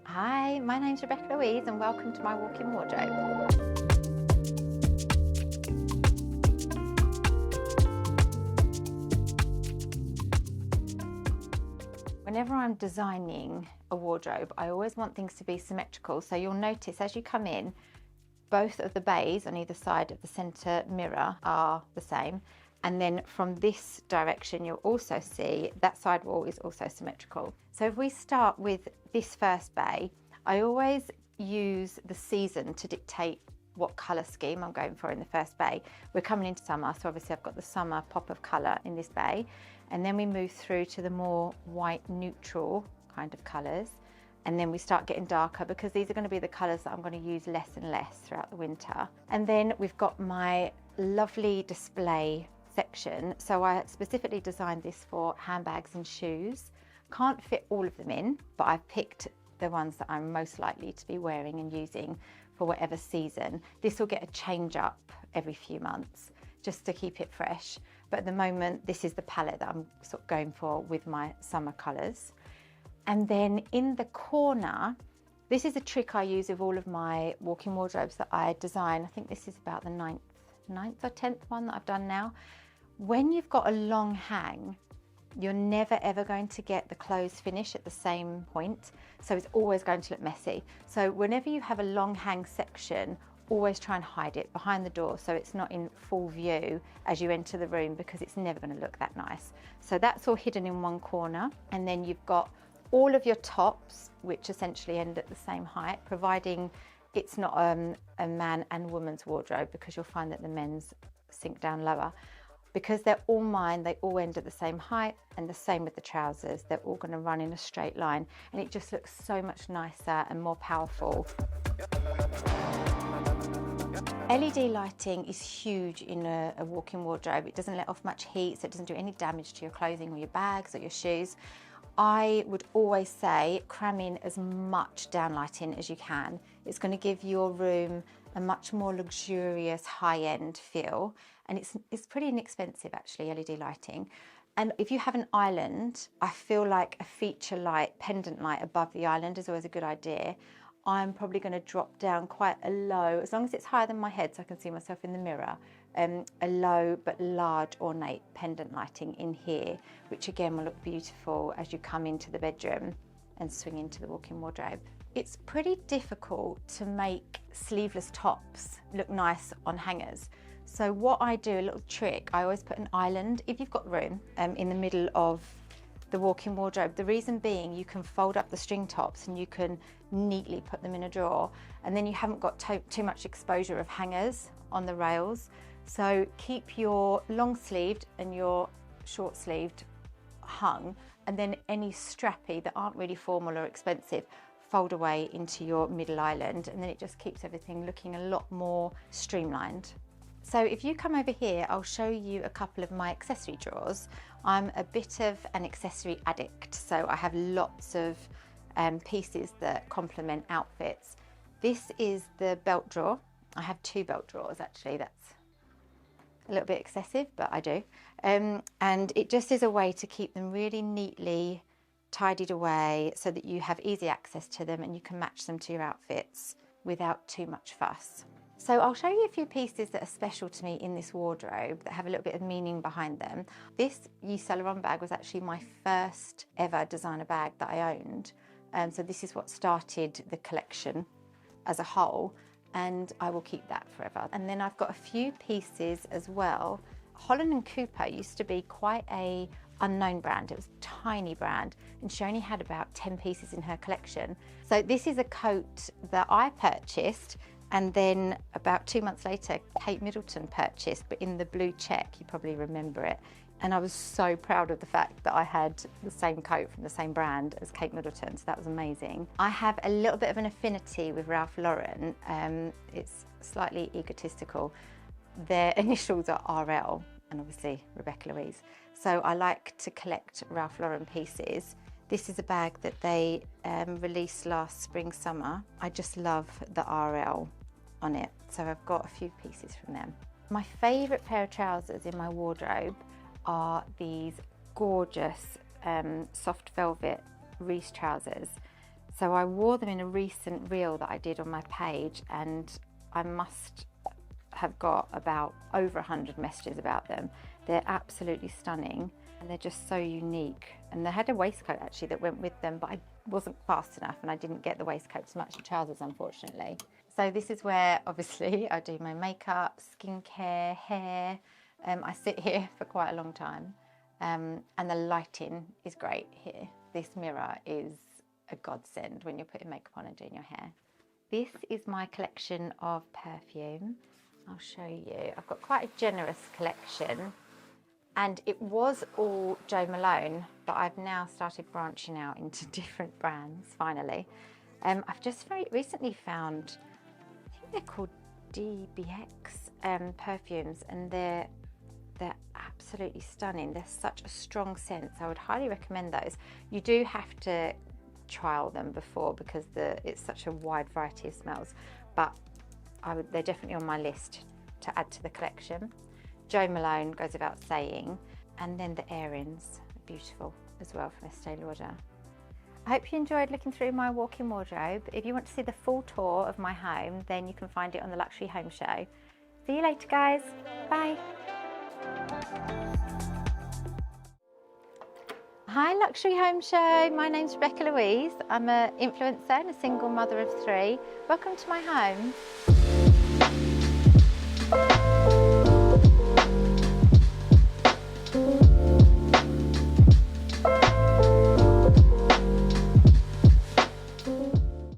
Hi, my name's Louise and welcome to my walk-in wardrobe. Whenever I'm designing a wardrobe, I always want things to be symmetrical. So you'll notice as you come in, both of the bays on either side of the center mirror are the same. And then from this direction, you'll also see that side wall is also symmetrical. So if we start with this first bay, I always use the season to dictate what colour scheme I'm going for in the first bay. We're coming into summer, so obviously I've got the summer pop of colour in this bay. And then we move through to the more white neutral kind of colours. And then we start getting darker because these are going to be the colours that I'm going to use less and less throughout the winter. And then we've got my lovely display section. So I specifically designed this for handbags and shoes. Can't fit all of them in, but I've picked the ones that I'm most likely to be wearing and using for whatever season. This will get a change up every few months just to keep it fresh. But at the moment, this is the palette that I'm sort of going for with my summer colours. And then in the corner, this is a trick I use with all of my walk-in wardrobes that I design. I think this is about the ninth or 10th one that I've done now. When you've got a long hang, you're never ever going to get the clothes finish at the same point. So it's always going to look messy. So whenever you have a long hang section, always try and hide it behind the door so it's not in full view as you enter the room, because it's never going to look that nice. So that's all hidden in one corner. And then you've got all of your tops, which essentially end at the same height, providing it's not a man and woman's wardrobe, because you'll find that the men's sink down lower. Because they're all mine, they all end at the same height, and the same with the trousers. They're all going to run in a straight line, and it just looks so much nicer and more powerful. LED lighting is huge in a walk-in wardrobe. It doesn't let off much heat, so it doesn't do any damage to your clothing or your bags or your shoes. I would always say cram in as much downlighting as you can. It's going to give your room a much more luxurious, high-end feel, and it's pretty inexpensive actually, LED lighting. And if you have an island, I feel like a feature light, pendant light above the island is always a good idea. I'm probably going to drop down quite a low, as long as it's higher than my head so I can see myself in the mirror, a low but large ornate pendant lighting in here, which again will look beautiful as you come into the bedroom and swing into the walk-in wardrobe. It's pretty difficult to make sleeveless tops look nice on hangers. So what I do, a little trick, I always put an island, if you've got room, in the middle of the walk-in wardrobe. The reason being, you can fold up the string tops and you can neatly put them in a drawer, and then you haven't got too much exposure of hangers on the rails. So keep your long sleeved and your short sleeved hung, and then any strappy that aren't really formal or expensive, fold away into your middle island, and then it just keeps everything looking a lot more streamlined. So if you come over here, I'll show you a couple of my accessory drawers. I'm a bit of an accessory addict, so I have lots of pieces that complement outfits. This is the belt drawer. I have two belt drawers actually. That's a little bit excessive, but I do. And it just is a way to keep them really neatly tidied away so that you have easy access to them and you can match them to your outfits without too much fuss. So I'll show you a few pieces that are special to me in this wardrobe that have a little bit of meaning behind them. This Yves Saint Laurent bag was actually my first ever designer bag that I owned. So this is what started the collection as a whole, and I will keep that forever. And then I've got a few pieces as well. Holland & Cooper used to be quite a unknown brand. It was a tiny brand, and she only had about 10 pieces in her collection. So this is a coat that I purchased, and then about 2 months later, Kate Middleton purchased, but in the blue check, you probably remember it. And I was so proud of the fact that I had the same coat from the same brand as Kate Middleton, so that was amazing. I have a little bit of an affinity with Ralph Lauren. It's slightly egotistical. Their initials are RL, and obviously Rebecca Louise. So I like to collect Ralph Lauren pieces. This is a bag that they released last spring, summer. I just love the RL on it, so I've got a few pieces from them. My favourite pair of trousers in my wardrobe are these gorgeous soft velvet Reese trousers. So I wore them in a recent reel that I did on my page, and I must have got about over 100 messages about them. They're absolutely stunning and they're just so unique. And they had a waistcoat actually that went with them, but I wasn't fast enough and I didn't get the waistcoat to match the trousers, unfortunately. So this is where obviously I do my makeup, skincare, hair. I sit here for quite a long time, and the lighting is great here. This mirror is a godsend when you're putting makeup on and doing your hair. This is my collection of perfume. I'll show you. I've got quite a generous collection, and it was all Jo Malone, but I've now started branching out into different brands finally. I've just very recently found, I think they're called DBX perfumes, and they're absolutely stunning. They're such a strong scent, so I would highly recommend those. You do have to trial them before because it's such a wide variety of smells, but they're definitely on my list to add to the collection. Jo Malone goes without saying, and then the earrings are beautiful as well from Estee Lauder. I hope you enjoyed looking through my walk-in wardrobe. If you want to see the full tour of my home, then you can find it on the Luxury Home Show. See you later, guys. Bye. Hi Luxury Home Show, my name's Louise. I'm an influencer and a single mother of 3. Welcome to my home.